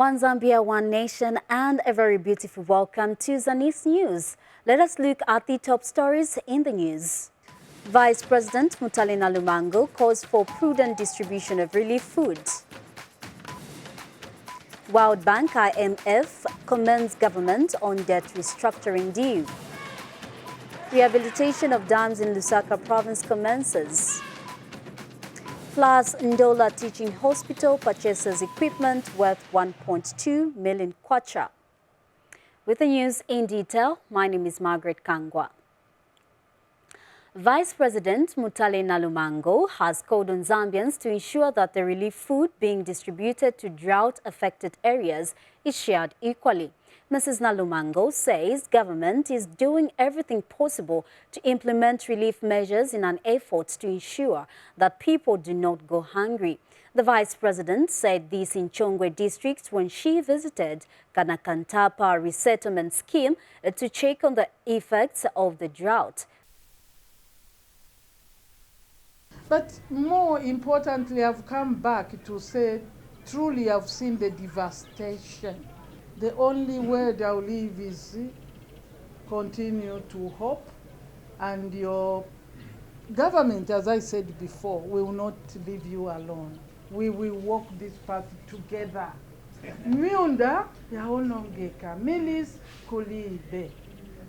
One Zambia, one nation, and a very beautiful welcome to Zanis News. Let us look at the top stories in the news. Vice President Mutale Nalumango calls for prudent distribution of relief food. World Bank IMF commends government on debt restructuring deal. Rehabilitation of dams in Lusaka province commences. Plus, Ndola Teaching Hospital purchases equipment worth 1.2 million kwacha. With the news in detail, my name is Margaret Kangwa. Vice President Mutale Nalumango has called on Zambians to ensure that the relief food being distributed to drought-affected areas is shared equally. Mrs. Nalumango says government is doing everything possible to implement relief measures in an effort to ensure that people do not go hungry. The Vice President said this in Chongwe district when she visited Kanakantapa resettlement scheme to check on the effects of the drought. But more importantly, I've come back to say, truly I've seen the devastation. The only word I'll leave is continue to hope, and your government, as I said before, will not leave you alone. We will walk this path together. Miunda yaonongeka, milis kulibe.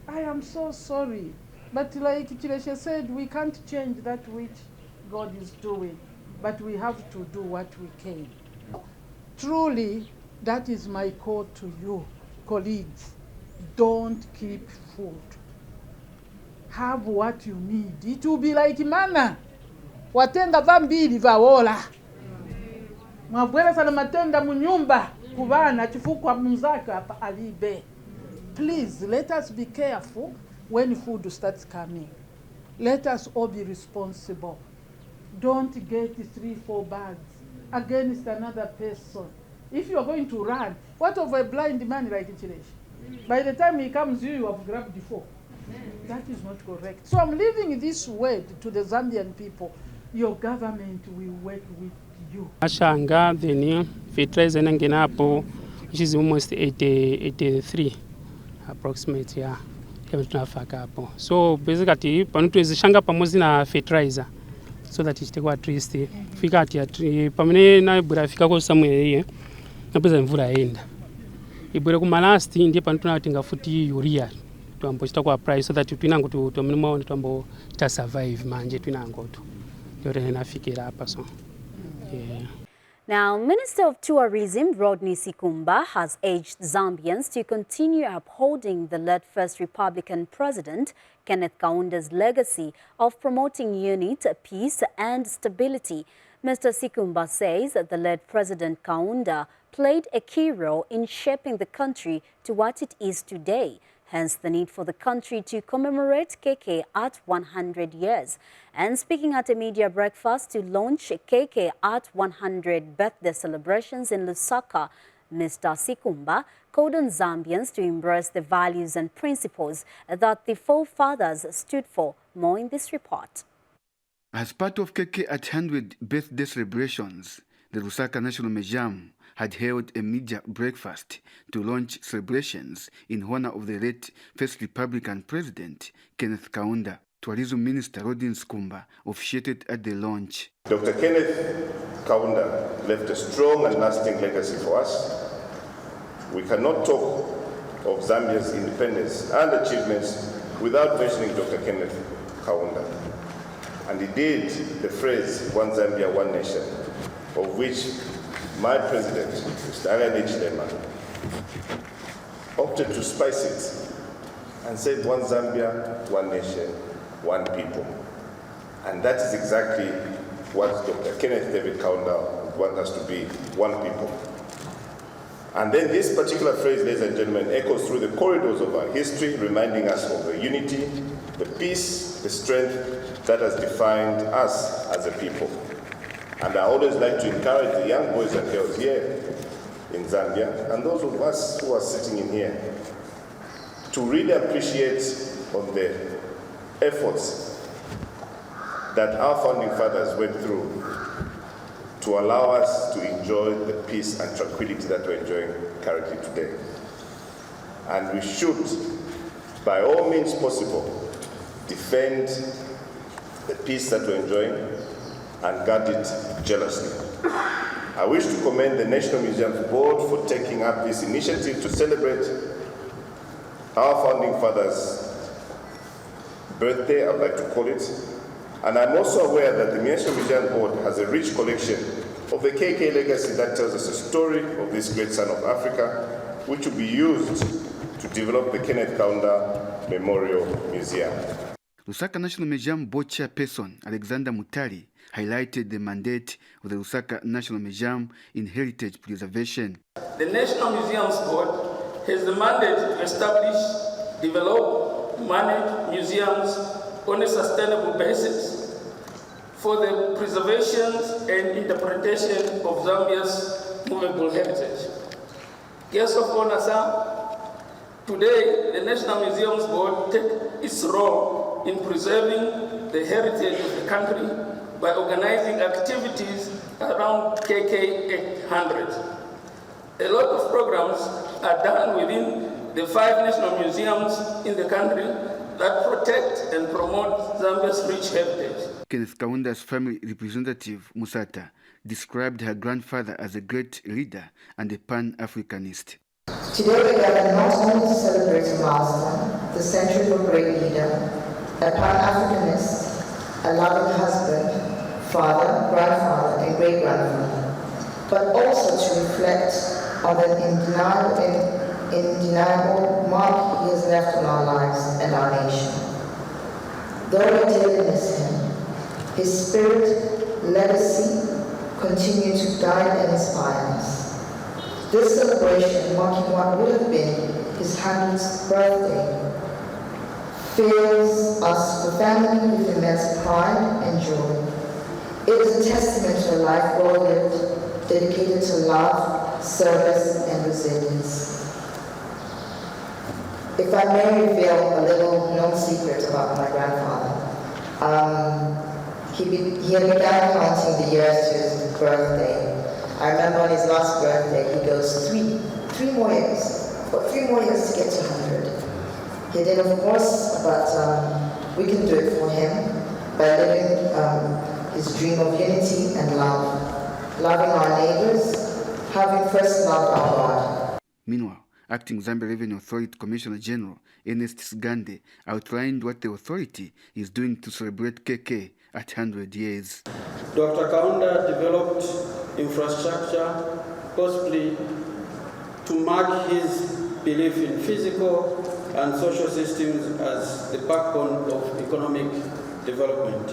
I am so sorry, but like Chileshe said, we can't change that which God is doing, but we have to do what we can. Truly, that is my call to you, colleagues. Don't keep food. Have what you need. It will be like manna. Watenga vambili vaola. Mwabwela sana matenda munyumba. Kubana chifukwa mzaka alibe. Please, let us be careful when food starts coming. Let us all be responsible. Don't get 3-4 bags against another person. If you are going to run, what of a blind man like Chilesh? By the time he comes, you have grabbed before. That is not correct. So I'm leaving this word to the Zambian people. Your government will work with you. Ashanga the new fertilizer nangenapo, which is almost 83 approximately, yeah. So basically, panutuwezeshanga pamoja na fertilizer so that it at least fika ati pamene na bura fika ko somewhere here napeza mvula enda ibure ku malasti ndiye pantu natinga futi urea twambo chitakuwa price so that twinango to minimum twambo ta survive manje twinango to yore nafikira hapa so yeah. Now, Minister of Tourism Rodney Sikumba has urged Zambians to continue upholding the late First Republican President Kenneth Kaunda's legacy of promoting unity, peace and stability. Mr. Sikumba says that the late President Kaunda played a key role in shaping the country to what it is today. Hence the need for the country to commemorate KK at 100 years. And speaking at a media breakfast to launch KK at 100 birthday celebrations in Lusaka, Mr. Sikumba called on Zambians to embrace the values and principles that the forefathers stood for. More in this report. As part of KK at 100 birthday celebrations, the Lusaka National Museum had held a media breakfast to launch celebrations in honor of the late First Republican President Kenneth Kaunda. Tourism Minister Rodney Sikumba officiated at the launch. Dr. Kenneth Kaunda left a strong and lasting legacy for us. We cannot talk of Zambia's independence and achievements without mentioning Dr. Kenneth Kaunda. And he did the phrase, one Zambia, one nation, of which my president, Mr. Alan H. Lema, opted to spice it and said one Zambia, one nation, one people. And that is exactly what Dr. Kenneth David Kaunda wants us to be, one people. And then this particular phrase, ladies and gentlemen, echoes through the corridors of our history, reminding us of the unity, the peace, the strength that has defined us as a people. And I always like to encourage the young boys and girls here in Zambia, and those of us who are sitting in here, to really appreciate on the efforts that our founding fathers went through to allow us to enjoy the peace and tranquility that we're enjoying currently today. And we should, by all means possible, defend the peace that we're enjoying and guard it jealously. I wish to commend the National Museums Board for taking up this initiative to celebrate our founding father's birthday, I'd like to call it. And I'm also aware that the National Museum Board has a rich collection of the KK legacy that tells us a story of this great son of Africa, which will be used to develop the Kenneth Kaunda Memorial Museum. Lusaka National Museum Board Chairperson Alexander Mutali highlighted the mandate of the Lusaka National Museum in heritage preservation. The National Museums Board has the mandate to establish, develop, manage museums on a sustainable basis for the preservation and interpretation of Zambia's movable heritage. Guests of honor, sir, today the National Museums Board takes its role in preserving the heritage of the country by organizing activities around KK 800. A lot of programs are done within the 5 national museums in the country that protect and promote Zambia's rich heritage. Kenneth Kaunda's family representative, Musata, described her grandfather as a great leader and a pan-Africanist. Today we gather not only to celebrate a milestone, the century of a great leader, a pan-Africanist, a loving husband, father, grandfather, and great-grandfather, but also to reflect on the undeniable mark he has left on our lives and our nation. Though we dearly miss him, his spirit, legacy, continue to guide and inspire us. This celebration, marking what would have been his 100th birthday, fills us profoundly with immense pride and joy. It is a testament to a life well lived, dedicated to love, service, and resilience. If I may reveal a little known secret about my grandfather, he had begun counting the years to his birthday. I remember on his last birthday, he goes, three more years, but 3 more years to get to 100. He did, of course, but we can do it for him by living his dream of unity and love, loving our neighbors, having first loved our God. Meanwhile, Acting Zambia Revenue Authority Commissioner General Ernest Sgande outlined what the authority is doing to celebrate KK at 100 years. Dr. Kaunda developed infrastructure, possibly to mark his belief in physical and social systems as the backbone of economic development.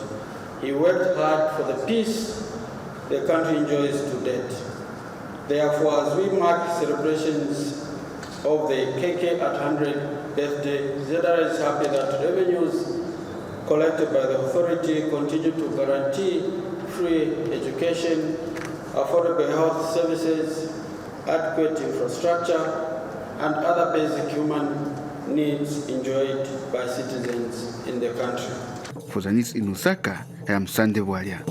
He worked hard for the peace the country enjoys to date. Therefore, as we mark celebrations of the KK at 100 birthday, ZRA is happy that revenues collected by the authority continue to guarantee free education, affordable health services, adequate infrastructure, and other basic human needs enjoyed by citizens in the country. For the news in Lusaka, I am Sande Walia.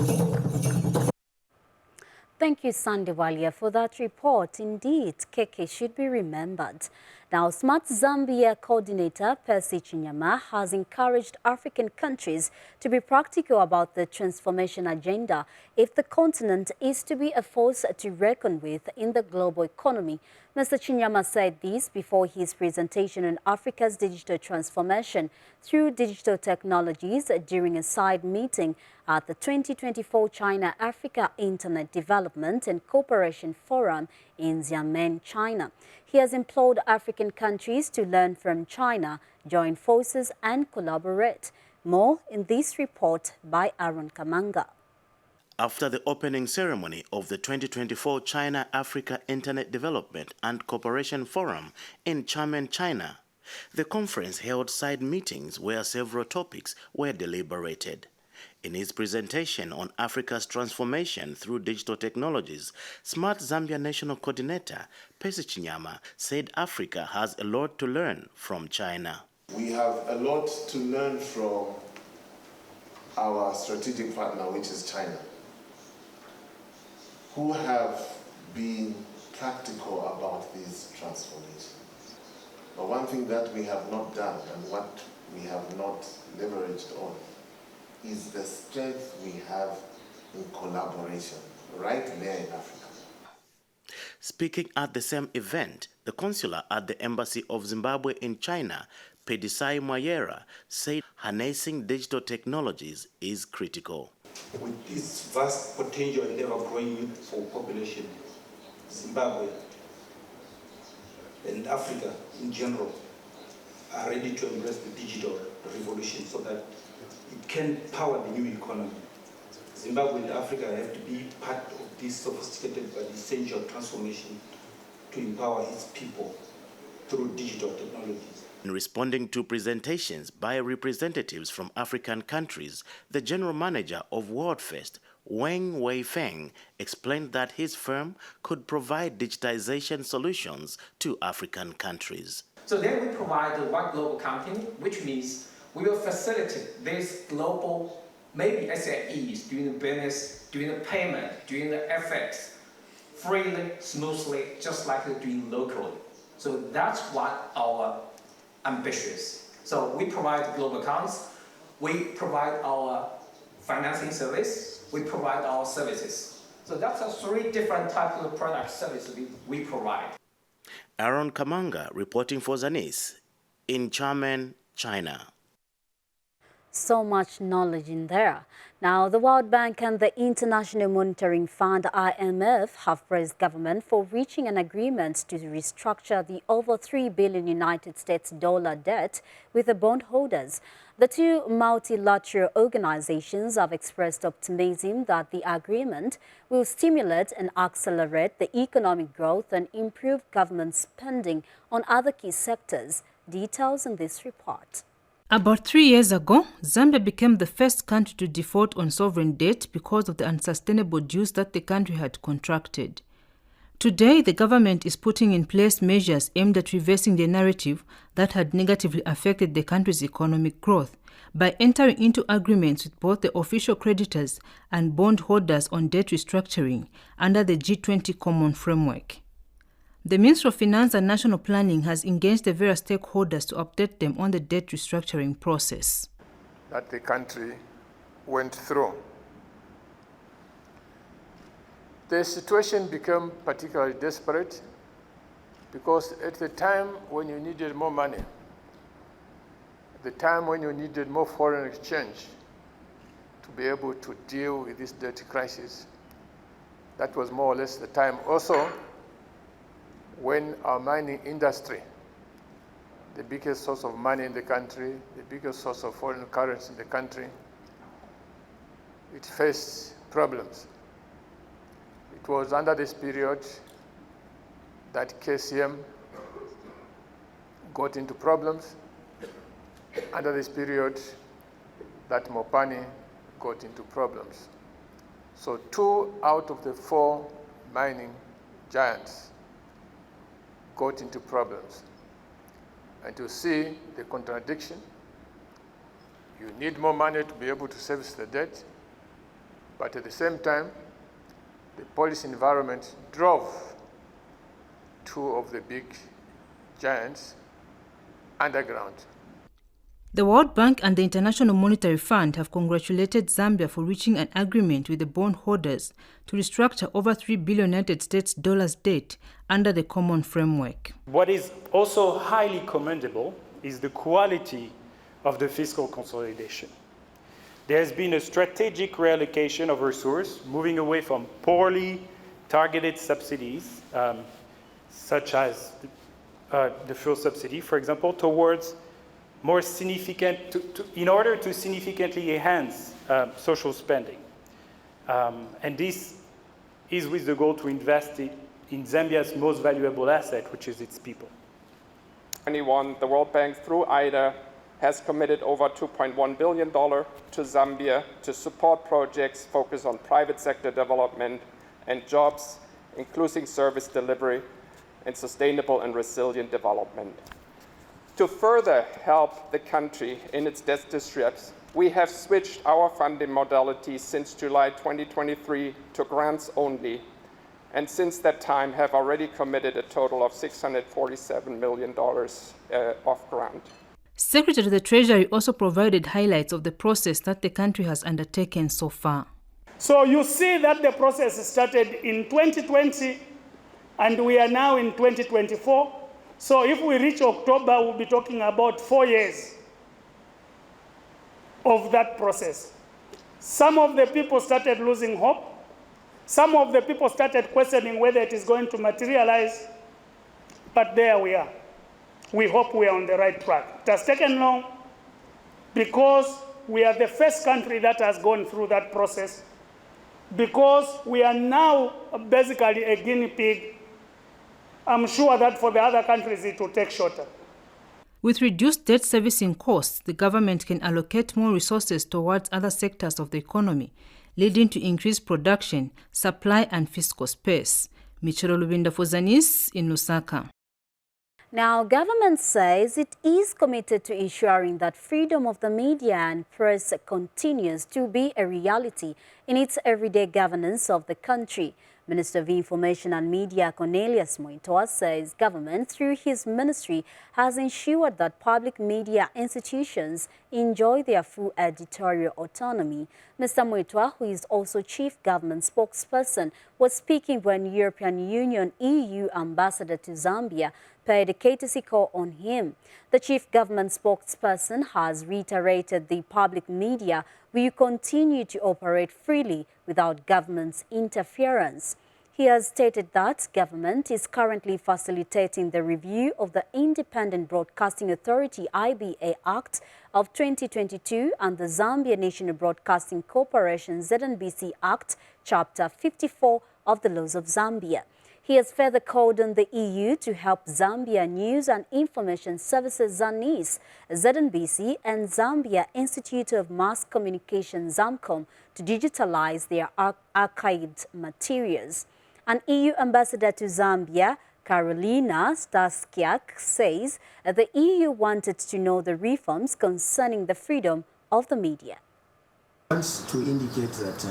Thank you, Sandewalia, for that report. Indeed, KK should be remembered. Now, Smart Zambia coordinator Percy Chinyama has encouraged African countries to be practical about the transformation agenda if the continent is to be a force to reckon with in the global economy. Mr. Chinyama said this before his presentation on Africa's digital transformation through digital technologies during a side meeting at the 2024 China-Africa Internet Development and Cooperation Forum in Xiamen, China. He has implored African countries to learn from China, join forces and collaborate. More in this report by Aaron Kamanga. After the opening ceremony of the 2024 China-Africa Internet Development and Cooperation Forum in Xiamen, China, the conference held side meetings where several topics were deliberated. In his presentation on Africa's transformation through digital technologies, Smart Zambia National Coordinator Percy Chinyama said Africa has a lot to learn from China. We have a lot to learn from our strategic partner, which is China. who have been practical about these transformations. But one thing that we have not done and what we have not leveraged on is the strength we have in collaboration right there in Africa. Speaking at the same event, the consular at the Embassy of Zimbabwe in China, Pedisai Mwayera, said harnessing digital technologies is critical. With this vast potential and ever-growing youth for population, Zimbabwe and Africa in general are ready to embrace the digital revolution so that it can power the new economy. Zimbabwe and Africa have to be part of this sophisticated but essential transformation to empower its people through digital technologies. In responding to presentations by representatives from African countries, the general manager of WorldFest, Weng Wei Feng, explained that his firm could provide digitization solutions to African countries. So then we provide the one global company, which means we will facilitate this global, maybe SMEs doing the business, doing the payment, doing the FX, freely, smoothly, just like they're doing locally. So that's what our ambitious. So we provide global accounts, we provide our financing service, we provide our services. So that's the three different types of product services we provide. Aaron Kamanga reporting for Zanis in Xiamen, China. So much knowledge in there. Now, the World Bank and the International Monetary Fund, IMF, have praised government for reaching an agreement to restructure the over $3 billion United States debt with the bondholders. The two multilateral organizations have expressed optimism that the agreement will stimulate and accelerate the economic growth and improve government spending on other key sectors. Details in this report. About 3 years ago, Zambia became the first country to default on sovereign debt because of the unsustainable dues that the country had contracted. Today, the government is putting in place measures aimed at reversing the narrative that had negatively affected the country's economic growth by entering into agreements with both the official creditors and bondholders on debt restructuring under the G20 Common Framework. The Ministry of Finance and National Planning has engaged the various stakeholders to update them on the debt restructuring process that the country went through. The situation became particularly desperate because at the time when you needed more money, at the time when you needed more foreign exchange to be able to deal with this debt crisis, that was more or less the time also when our mining industry, the biggest source of money in the country, the biggest source of foreign currency in the country, it faced problems. It was under this period that KCM got into problems, under this period that Mopani got into problems. So 2 out of the 4 mining giants got into problems. And to see the contradiction, you need more money to be able to service the debt, but at the same time, the policy environment drove 2 of the big giants underground. The World Bank and the International Monetary Fund have congratulated Zambia for reaching an agreement with the bondholders to restructure over $3 billion United States debt under the Common Framework. What is also highly commendable is the quality of the fiscal consolidation. There has been a strategic reallocation of resources, moving away from poorly targeted subsidies, such as the fuel subsidy, for example, towards more significant, in order to significantly enhance social spending. And this is with the goal to invest in Zambia's most valuable asset, which is its people. The World Bank, through IDA, has committed over $2.1 billion to Zambia to support projects focused on private sector development and jobs, including service delivery and sustainable and resilient development. To further help the country in its debt distress, we have switched our funding modality since July 2023 to grants only and since that time have already committed a total of $647 million of grant. Secretary of the Treasury also provided highlights of the process that the country has undertaken so far. So you see that the process started in 2020 and we are now in 2024. So if we reach October, we'll be talking about 4 years of that process. Some of the people started losing hope. Some of the people started questioning whether it is going to materialize, but there we are. We hope we are on the right track. It has taken long because we are the first country that has gone through that process, because we are now basically a guinea pig. I'm sure that for the other countries it will take shorter. With reduced debt servicing costs, the government can allocate more resources towards other sectors of the economy, leading to increased production, supply and fiscal space. Michelo Lubinda for Zanis in Lusaka. Now, government says it is committed to ensuring that freedom of the media and press continues to be a reality in its everyday governance of the country. Minister of Information and Media Cornelius Mwanawasa says government, through his ministry, has ensured that public media institutions enjoy their full editorial autonomy. Mr. Mwanawasa, who is also chief government spokesperson, was speaking when European Union EU ambassador to Zambia paid a courtesy call on him. The chief government spokesperson has reiterated the public media will continue to operate freely without government's interference. He has stated that government is currently facilitating the review of the Independent Broadcasting Authority IBA Act of 2022 and the Zambia National Broadcasting Corporation ZNBC Act, Chapter 54 of the Laws of Zambia. He has further called on the EU to help Zambia News and Information Services ZANIS, ZNBC and Zambia Institute of Mass Communication ZAMCOM to digitalize their archived materials. An EU ambassador to Zambia, Carolina Staskiak, says the EU wanted to know the reforms concerning the freedom of the media. I want to indicate that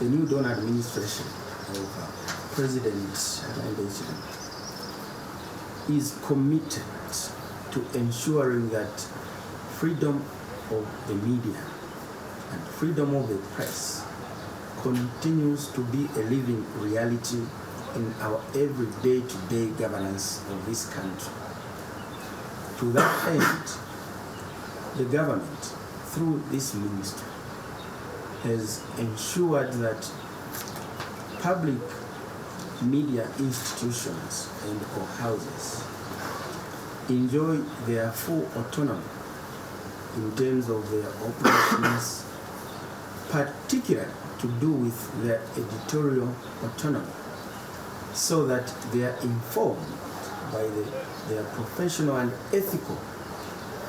the new Dawn administration of President Biden is committed to ensuring that freedom of the media and freedom of the press continues to be a living reality in our everyday governance of this country. To that end, the government, through this ministry, has ensured that public media institutions and or houses enjoy their full autonomy in terms of their operations, particularly to do with their editorial autonomy, so that they are informed by their professional and ethical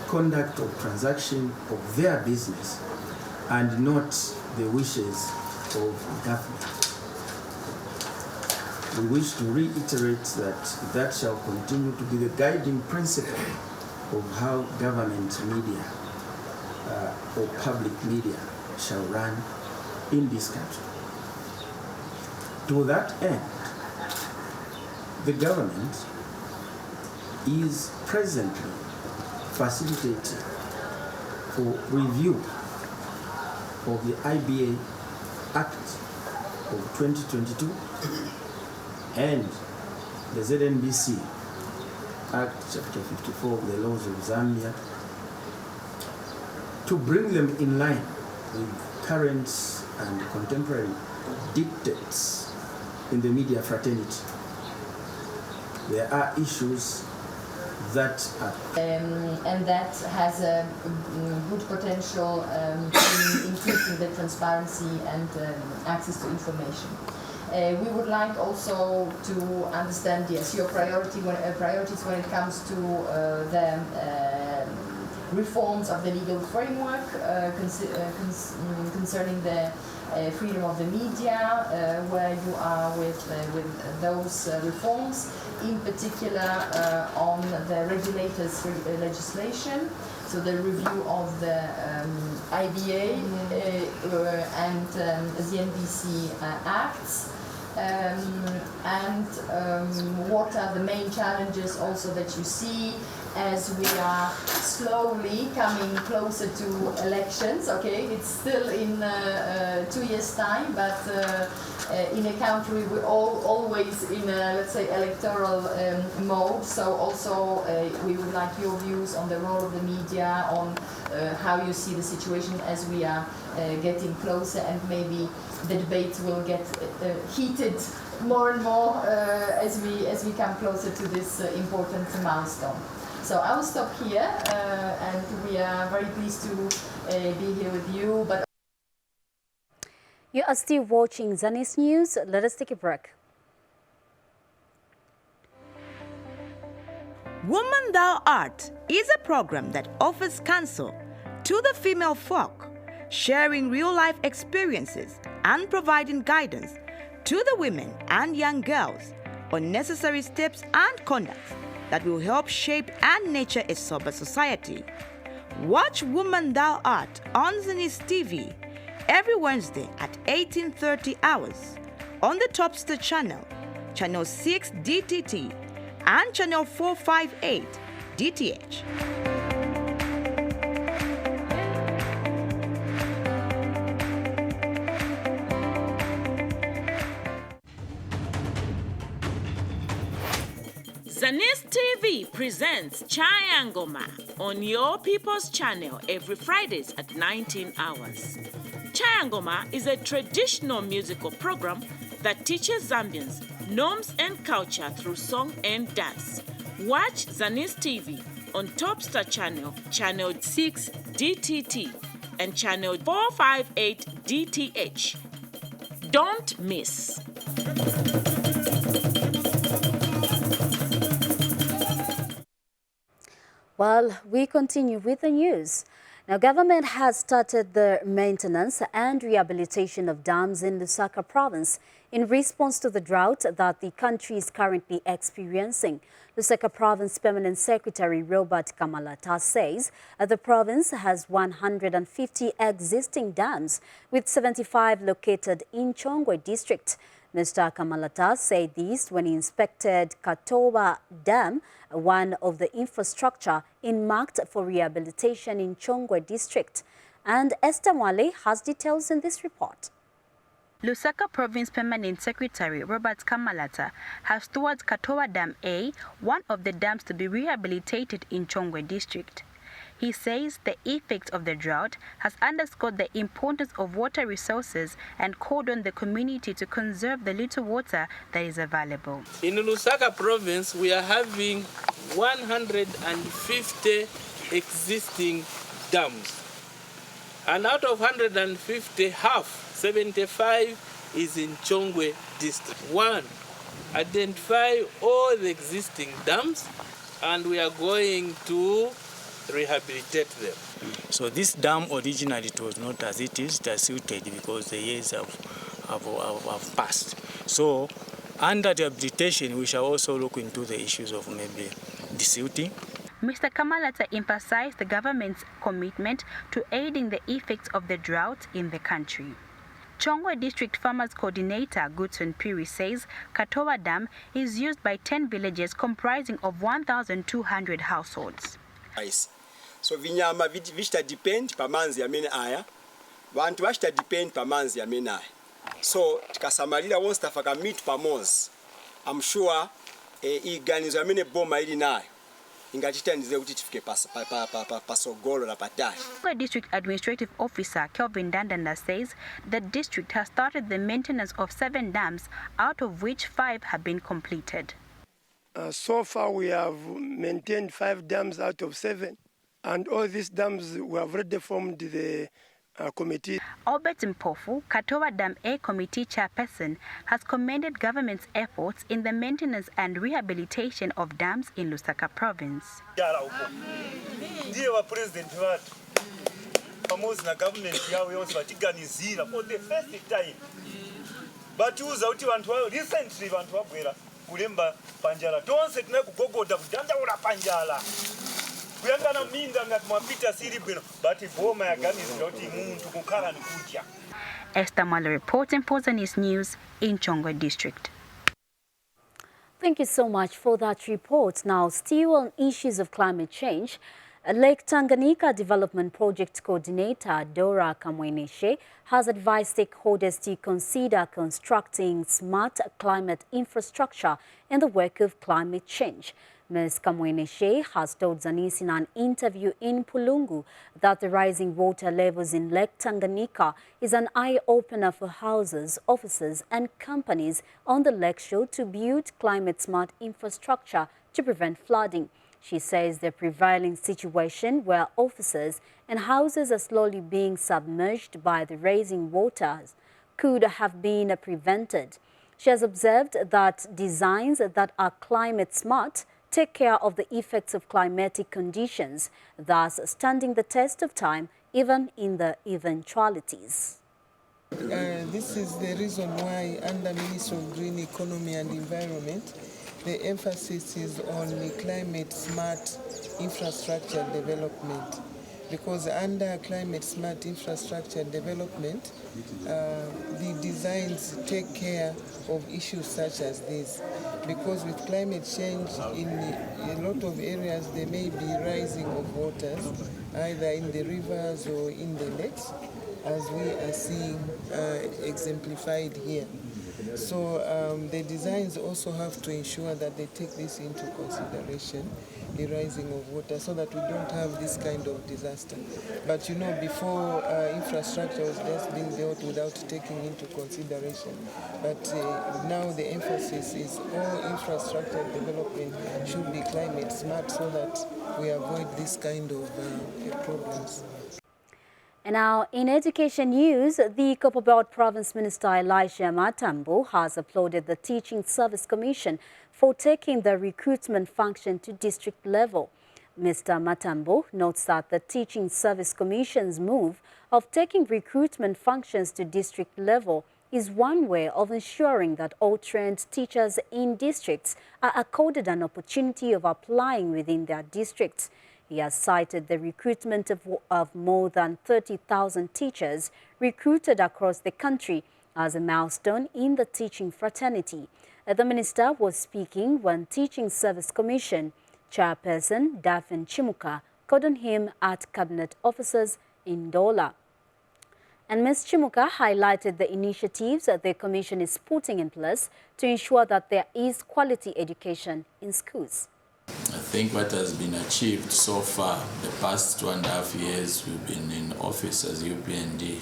conduct of transaction of their business and not the wishes of the government. We wish to reiterate that shall continue to be the guiding principle of how government media or public media shall run in this country. To that end, the government is presently facilitating for review of the IBA Act of 2022 and the ZNBC Act, Chapter 54 of the Laws of Zambia, to bring them in line with current and contemporary dictates in the media fraternity. There are issues that are... and that has a good potential in increasing the transparency and access to information. We would like also to understand, yes, your priorities when it comes to the reforms of the legal framework concerning the freedom of the media, where you are with those reforms, in particular on the regulators' legislation. so the review of the IBA and ZNBC Acts. And what are the main challenges also that you see as we are slowly coming closer to elections? Okay, it's still in 2 years' time, but in a country we're always in a, let's say, electoral mode. So also we would like your views on the role of the media, on how you see the situation as we are getting closer, and maybe the debate will get heated more and more as we come closer to this important milestone. So I will stop here, and we are very pleased to be here with you. But you are still watching Zanis News. Let us take a break. Woman Thou Art is a program that offers counsel to the female folk, sharing real-life experiences and providing guidance to the women and young girls on necessary steps and conducts that will help shape and nurture a sober society. Watch Woman Thou Art on Zanis TV every Wednesday at 18:30 hours on the Topstar channel, channel 6 DTT, and channel 458 DTH. Zanis TV presents Chayangoma on Your People's Channel every Fridays at 19 hours. Chayangoma is a traditional musical program that teaches Zambians norms and culture through song and dance. Watch Zanis TV on Topstar channel, channel 6 DTT, and channel 458 DTH. Don't miss. Well, we continue with the news. Now, government has started the maintenance and rehabilitation of dams in Lusaka province in response to the drought that the country is currently experiencing. Lusaka Province Permanent Secretary Robert Kamalata says the province has 150 existing dams, with 75 located in Chongwe district. Mr. Kamalata said this when he inspected Katowa Dam, one of the infrastructure earmarked for rehabilitation in Chongwe district. And Esther Mwale has details in this report. Lusaka Province Permanent Secretary Robert Kamalata has toured Katowa Dam A, one of the dams to be rehabilitated in Chongwe district. He says the effect of the drought has underscored the importance of water resources and called on the community to conserve the little water that is available. In Lusaka Province, we are having 150 existing dams. And out of 150, half, 75, is in Chongwe district. One, identify all the existing dams, and we are going to rehabilitate them. So this dam originally it was not as it is, it has silted because the years have passed. So under the rehabilitation, we shall also look into the issues of maybe desilting. Mr. Kamalata emphasized the government's commitment to aiding the effects of the drought in the country. Chongwe District Farmers Coordinator Gutson Piri says Katowa Dam is used by 10 villages comprising of 1,200 households. So vinyama vishta depend pamanzi amene aya vantu vashta depend pamanzi amene aya so tikasamalira wonse tafaka meet pamozi. I'm sure iganizo amene boma ili nayo ingachitanize kuti tifike pasogolo la patali. The District Administrative Officer Kelvin Dandanda says the district has started the maintenance of 7 dams, out of which 5 have been completed. So far we have maintained 5 dams out of 7. And all these dams, we have already formed the committee. Albert Mpofu, Katowa Dam A Committee Chairperson, has commended government's efforts in the maintenance and rehabilitation of dams in Lusaka Province. Ndiye president watu pamoja na government yao yonse batiganizira for the first time. Batuza uti vantu wao recently vantu wabwera kulemba panjala tonse tine kugogoda kudanda ula panjala. kuyangana minda ngati mwapita siri bwino but boma yaganizira kuti munthu kukhala nikudya. Esther Mala reporting for the News in Chongwe District. Thank you so much for that report. Now, still on issues of climate change, Lake Tanganyika Development Project Coordinator Dora Kamweneshe has advised stakeholders to consider constructing smart climate infrastructure in the work of climate change. Ms. Kamweneshe has told Zanis in an interview in Pulungu that the rising water levels in Lake Tanganyika is an eye-opener for houses, offices and companies on the lake shore to build climate-smart infrastructure to prevent flooding. She says the prevailing situation where offices and houses are slowly being submerged by the rising waters could have been prevented. She has observed that designs that are climate-smart take care of the effects of climatic conditions, thus standing the test of time even in the eventualities. This is the reason why under Ministry of Green Economy and Environment, the emphasis is on the climate smart infrastructure development. Because under climate smart infrastructure development, the designs take care of issues such as this. Because with climate change, in a lot of areas there may be rising of waters, either in the rivers or in the lakes, as we are seeing exemplified here. So the designs also have to ensure that they take this into consideration, the rising of water, so that we don't have this kind of disaster. But you know, before infrastructure was just being built without taking into consideration. But now the emphasis is all infrastructure development should be climate smart so that we avoid this kind of problems. And now, in education news, the Copperbelt Province Minister Elisha Matambo has applauded the Teaching Service Commission for taking the recruitment function to district level. Mr. Matambo notes that the Teaching Service Commission's move of taking recruitment functions to district level is one way of ensuring that all trained teachers in districts are accorded an opportunity of applying within their districts. He has cited the recruitment of more than 30,000 teachers recruited across the country as a milestone in the teaching fraternity. The minister was speaking when Teaching Service Commission Chairperson Daphne Chimuka called on him at Cabinet offices in Dola. And Ms. Chimuka highlighted the initiatives that the Commission is putting in place to ensure that there is quality education in schools. I think what has been achieved so far, the past 2.5 years we've been in office as UPND,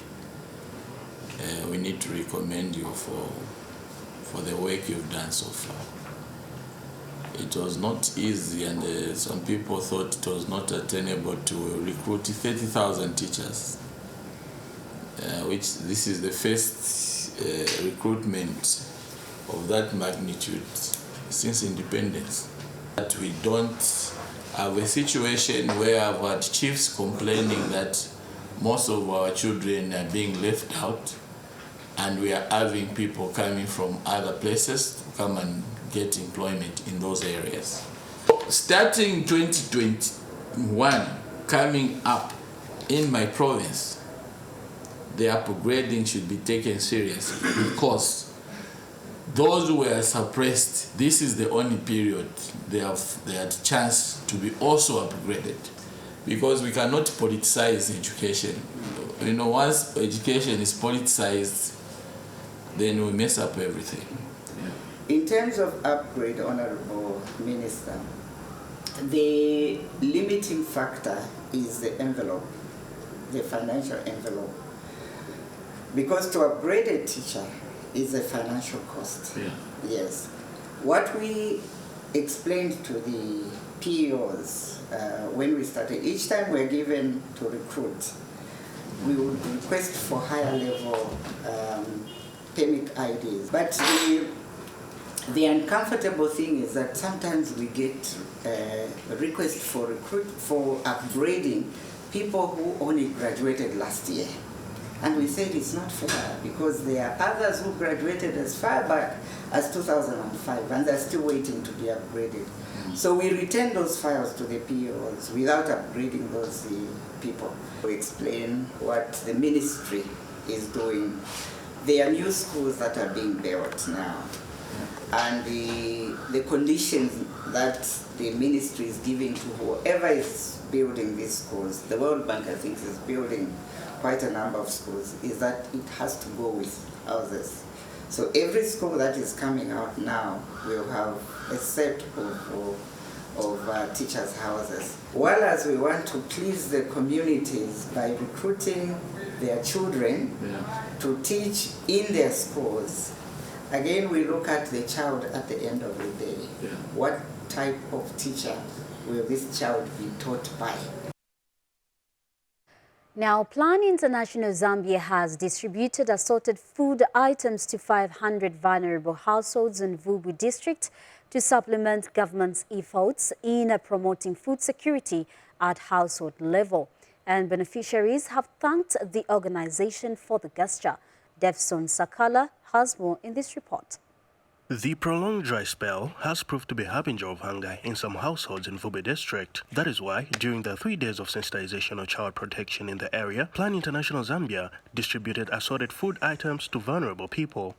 we need to recommend you for the work you've done so far. It was not easy, and some people thought it was not attainable to recruit 30,000 teachers, which this is the first recruitment of that magnitude since independence. That we don't have a situation where I've had chiefs complaining that most of our children are being left out, and we are having people coming from other places to come and get employment in those areas. Starting 2021, coming up in my province, the upgrading should be taken seriously, because those who were suppressed, this is the only period they had chance to be also upgraded, because we cannot politicize education. You know, once education is politicized, then we mess up everything. In terms of upgrade, Honorable Minister, the limiting factor is the envelope, the financial envelope. Because to upgrade a teacher is a financial cost. Yeah. Yes. What we explained to the PEOs when we started, each time we're given to recruit, we would request for higher level permit IDs. But the uncomfortable thing is that sometimes we get requests for upgrading people who only graduated last year. And we said it's not fair because there are others who graduated as far back as 2005 and they're still waiting to be upgraded. So we returned those files to the POs without upgrading those people. We explain what the ministry is doing. There are new schools that are being built now. And the conditions that the ministry is giving to whoever is building these schools, the World Bank I think is building quite a number of schools, is that it has to go with houses. So every school that is coming out now will have a set of teachers' houses. While as we want to please the communities by recruiting their children to teach in their schools, again we look at the child at the end of the day. What type of teacher will this child be taught by? Now, Plan International Zambia has distributed assorted food items to 500 vulnerable households in Vubu district to supplement government's efforts in promoting food security at household level. And beneficiaries have thanked the organization for the gesture. Devson Sakala has more in this report. The prolonged dry spell has proved to be a harbinger of hunger in some households in Vubu district. That is why, during the 3 days of sensitization on child protection in the area, Plan International Zambia distributed assorted food items to vulnerable people.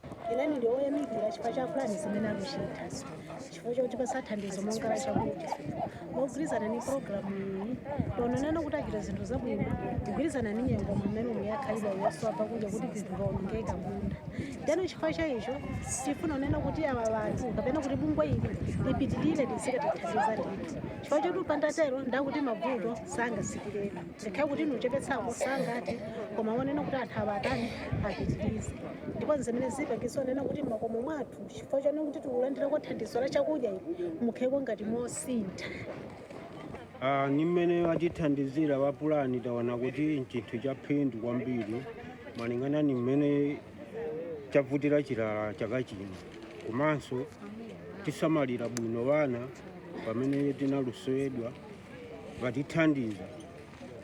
Nimene wachithandizira wa pulani taona kuti chinthu chaphindu kwambiri malingana nimene chavutira chilala chaka chino. Komanso tisamalira bwino vana pamene tinaluswedwa vatithandiza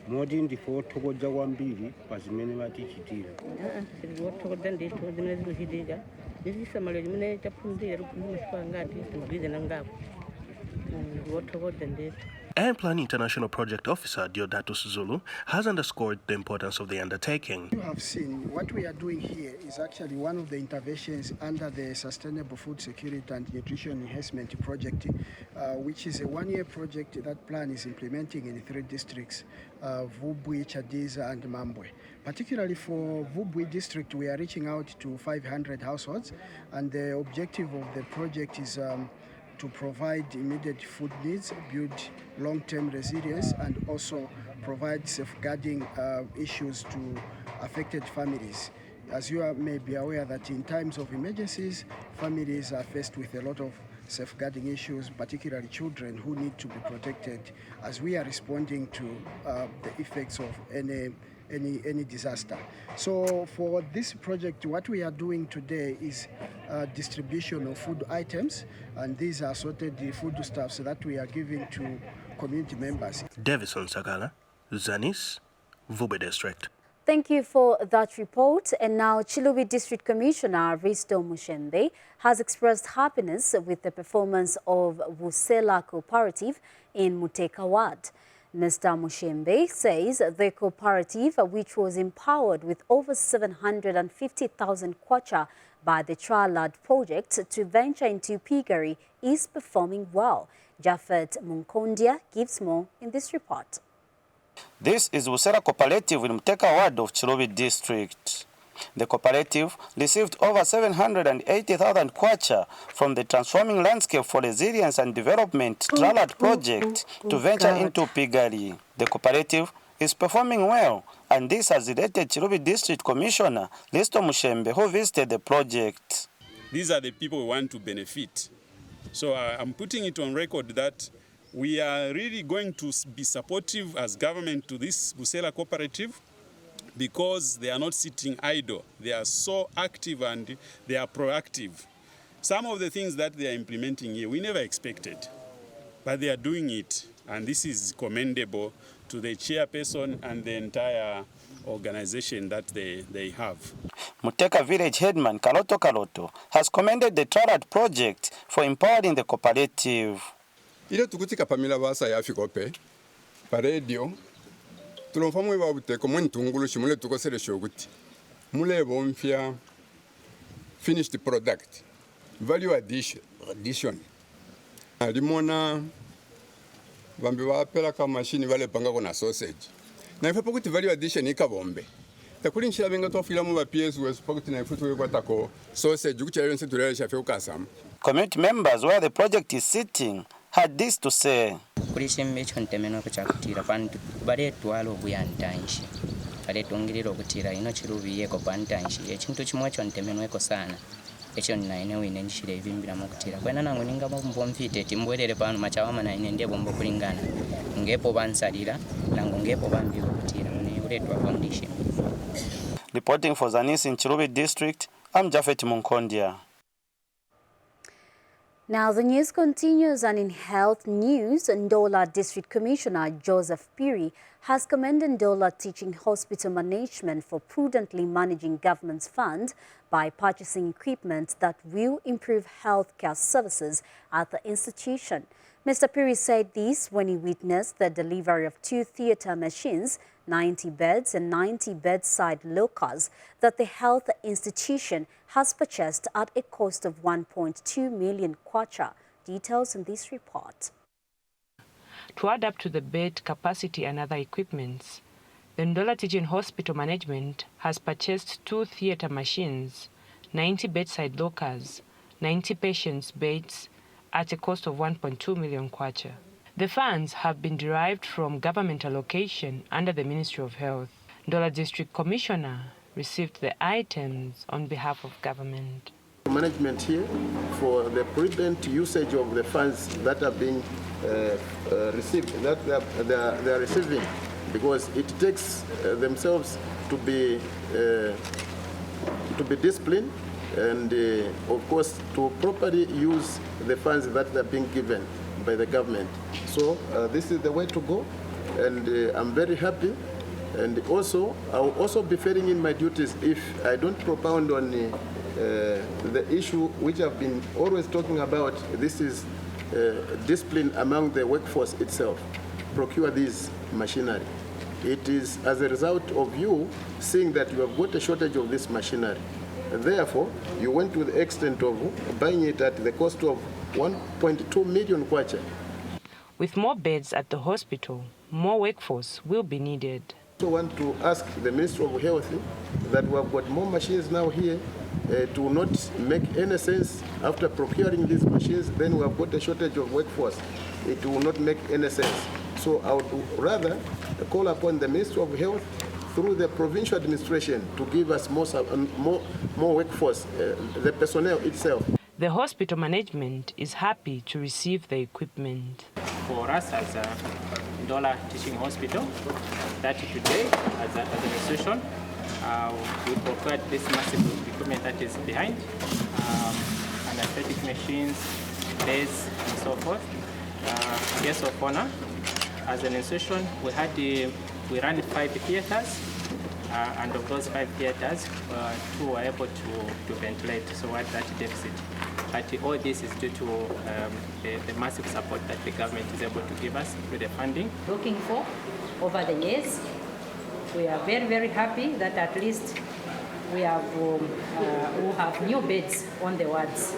moti ndife othokoza kwambiri pa zimene vatichitira. Othokoza ndithu zimene zikuchitika ndizisamalira chimene chaphunzira lukumuswa ngati tugwize nangapo. Othokoza ndithu. And Plan International Project Officer Deodatus Zulu has underscored the importance of the undertaking. You have seen what we are doing here is actually one of the interventions under the Sustainable Food Security and Nutrition Enhancement Project, which is a one-year project that Plan is implementing in 3 districts, Vubwi, Chadiza, and Mambwe. Particularly for Vubwi district, we are reaching out to 500 households, and the objective of the project is to provide immediate food needs, build long-term resilience, and also provide safeguarding issues to affected families. As you may be aware that in times of emergencies, families are faced with a lot of safeguarding issues, particularly children who need to be protected as we are responding to the effects of any disaster. So for this project, what we are doing today is distribution of food items, and these are sorted the foodstuffs that we are giving to community members. Davison Sagala, Zanis, Vubu district. Thank you for that report. And now Chilubi District Commissioner Risto Mushembe has expressed happiness with the performance of Vella Cooperative in Muteka Ward. Mr. Mushembe says the cooperative, which was empowered with over 750,000 kwacha by the Trial project to venture into piggery, is performing well. Jafet Munkondia gives more in this report. This is Vella Cooperative in Muteka Ward of Chilubi District. The cooperative received over 780,000 kwacha from the Transforming Landscape for Resilience and Development Trial project to venture into piggery. The cooperative is performing well, and this has related Chilubi District Commissioner Risto Mushembe, who visited the project. These are the people we want to benefit. So I'm putting it on record that we are really going to be supportive as government to this Vella Cooperative, because they are not sitting idle. They are so active and they are proactive. Some of the things that they are implementing here, we never expected, but they are doing it, and this is commendable to the chairperson and the entire organization that they have. Muteka village headman Kaloto has commended the Triad project for empowering the cooperative. Ile tukutika pamila basa ya fikope pa radio tulomfamwe ba buteko mwentungulu shimule tukosele shoguti mule bomfya finished product value addition alimona bambi bapela ka machine vale panga kona sausage na ifa pokuti value addition ikabombe takuli nshila benga tofila mu ba PS wes pokuti na ifutu we kwatako sausage kuchela yonse tulele shafe ukasam. Community members where the project is sitting had this to say. Kulishimbe chontemeno kuchakutira pantu bare twalo buyantanshi bare tongiriro kutira ino chirubi yeko pantanshi echintu chimwe chontemeno eko sana echo ninaine wine nshire ivimbira mukutira kwena nangu ninga bombo mfite timbwerere pano machawama na ine ndiye bombo kulingana ngepo bansalira nangu ngepo bambiro kutira mune uletwa foundation. Reporting for Zanis in Chirubi district, I'm Jafet Munkondia. Now the news continues, and in health news, Ndola District Commissioner Joseph Piri has commended Ndola Teaching Hospital Management for prudently managing government's fund by purchasing equipment that will improve healthcare services at the institution. Mr. Piri said this when he witnessed the delivery of 2 theatre machines, 90 beds and 90 bedside LAKAs that the health institution has purchased at a cost of 1.2 million kwacha. Details in this report. To add up to the bed capacity and other equipments, the Ndola Teaching Hospital Management has purchased 2 theatre machines, 90 bedside LAKAs, 90 patients' beds at a cost of 1.2 million kwacha. The funds have been derived from government allocation under the Ministry of Health. Ndola District Commissioner received the items on behalf of government. Management here for the prudent usage of the funds that are being received, that they are receiving, because it takes themselves to be disciplined and of course to properly use the funds that are being given by the government. So this is the way to go, and I'm very happy. And also, I'll also be failing in my duties if I don't propound on the issue which I've been always talking about. This is discipline among the workforce itself. Procure this machinery. It is as a result of you seeing that you have got a shortage of this machinery. Therefore, you went to the extent of buying it at the cost of 1.2 million kwacha. With more beds at the hospital, more workforce will be needed. I also want to ask the Ministry of Health that we have got more machines now here to not make any sense after procuring these machines, then we have got a shortage of workforce. It will not make any sense. So I would rather call upon the Ministry of Health through the provincial administration to give us more workforce, the personnel itself. The hospital management is happy to receive the equipment. For us as a Ndola Teaching Hospital, that today as an institution, we procured this massive equipment that is behind, anesthetic machines, beds, and so forth. Guest of honor, as an institution, we ran 5 theaters, and of those 5 theaters, 2 were able to ventilate, so what that deficit. But all this is due to the massive support that the government is able to give us through the funding. Looking for over the years, we are very, very happy that at least we have new beds on the wards.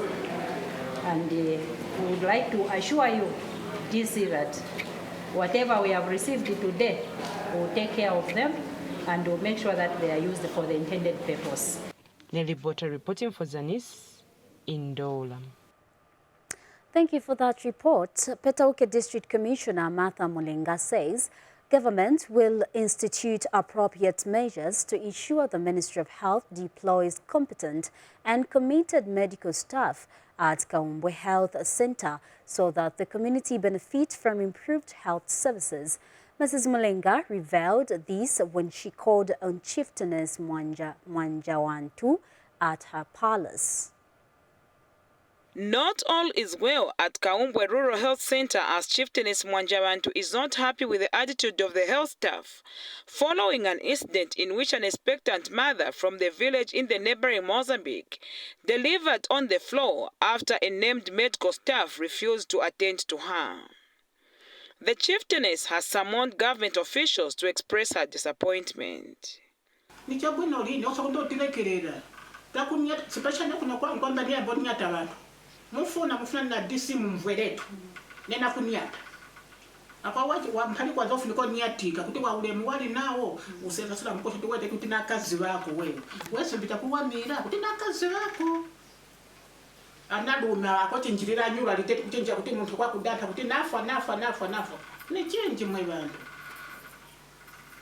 And we would like to assure you, DC, that whatever we have received today, we'll take care of them and we'll make sure that they are used for the intended purpose. Nelly Botter reporting for Zanis in Ndola. Thank you for that report. Petauke District Commissioner Martha Mulinga says government will institute appropriate measures to ensure the Ministry of Health deploys competent and committed medical staff at Kaumbwe Health Center so that the community benefit from improved health services. Mrs. Mulinga revealed this when she called on Chieftainess Mwanawasa at her palace. Not all is well at Kaumbwe Rural Health Center as Chieftainess Mwanawasa is not happy with the attitude of the health staff following an incident in which an expectant mother from the village in the neighboring Mozambique delivered on the floor after a named medical staff refused to attend to her. The chieftainess has summoned government officials to express her disappointment. Mufuna na disi mumvweretu nena kunyata akwawaje wamphali kwa zofu niko nyatika kuti wa ulemu wali nawo usenda sala mkoshi tuwete kuti nakazi wako wewe wese bitakuwamira kuti nakazi wako analuma akwati njirira nyura litete kuchenja kuti muntu kwa kudata kuti nafa ni chenji mwe bantu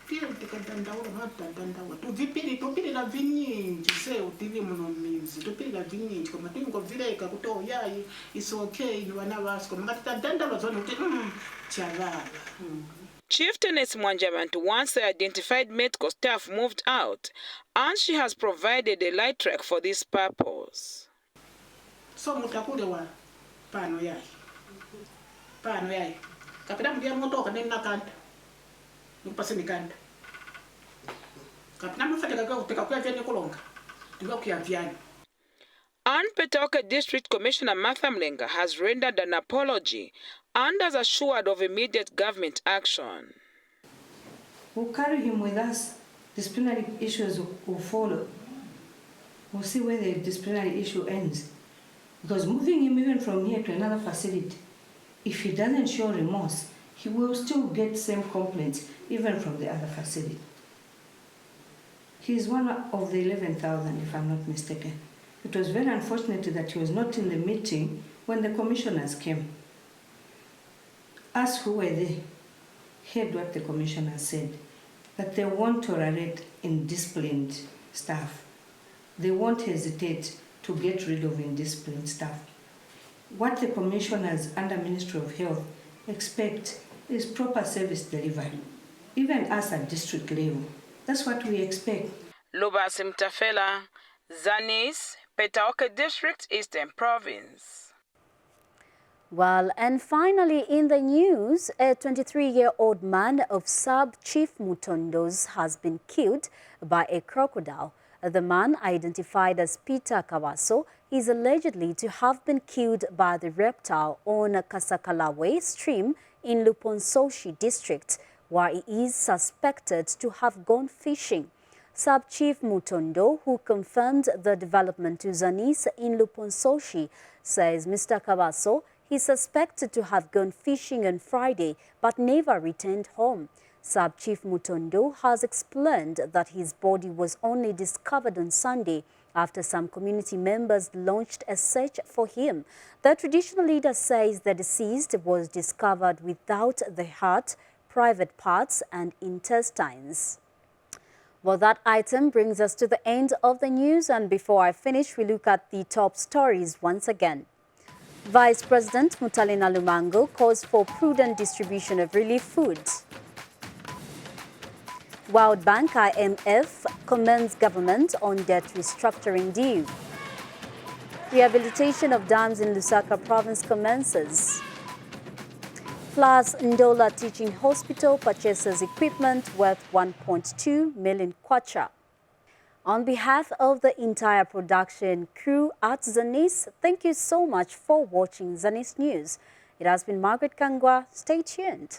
tiro tikadandaula matadandaula tupili la vinyinji se utili munomizi tupili la vinyinji kama tingo vileka kuto yayi is okay ni Mwanawasa kama tadadandaula zone kuti chalala. Chieftainess Mwanawasa, once the identified medical staff moved out, and she has provided a light track for this purpose. So mutakule wa pano yayi kapita mdia moto kanena kanta nipase nikanda kapita mfate kaka kuteka kwa vyani kulonga tiwa kwa vyani. Ann Petoke District Commissioner Martha Mlenga has rendered an apology and has assured of immediate government action. We'll carry him with us. Disciplinary issues will follow. We'll see where the disciplinary issue ends. Because moving him even from here to another facility, if he doesn't show remorse, he will still get same complaints even from the other facility. He is one of the 11,000, if I'm not mistaken. It was very unfortunate that he was not in the meeting when the commissioners came. Us who were there heard what the commissioners said, that they won't tolerate indisciplined staff. They won't hesitate to get rid of indisciplined staff. What the commissioners under Ministry of Health expect is proper service delivery, even us at district level. That's what we expect. Lubasi Mtafela, Zanis, Petoke District, Eastern Province. Well, and finally in the news, a 23-year-old man of Sub-Chief Mutondo's has been killed by a crocodile. The man, identified as Peter Kawaso, is allegedly to have been killed by the reptile on Kasakalawe stream in Luponsoshi district, where he is suspected to have gone fishing. Sub-Chief Mutondo, who confirmed the development to Zanis in Luponsoshi, says Mr. Kawaso is suspected to have gone fishing on Friday but never returned home. Sub-Chief Mutondo has explained that his body was only discovered on Sunday after some community members launched a search for him. The traditional leader says the deceased was discovered without the heart, private parts and intestines. Well, that item brings us to the end of the news, and before I finish, we look at the top stories once again. Vice President Mutalina Lumango calls for prudent distribution of relief foods. World Bank IMF commends government on debt restructuring deal. Rehabilitation of dams in Lusaka province commences. Plus, Ndola Teaching Hospital purchases equipment worth 1.2 million kwacha. On behalf of the entire production crew at Zanis, thank you so much for watching Zanis News. It has been Margaret Kangwa. Stay tuned.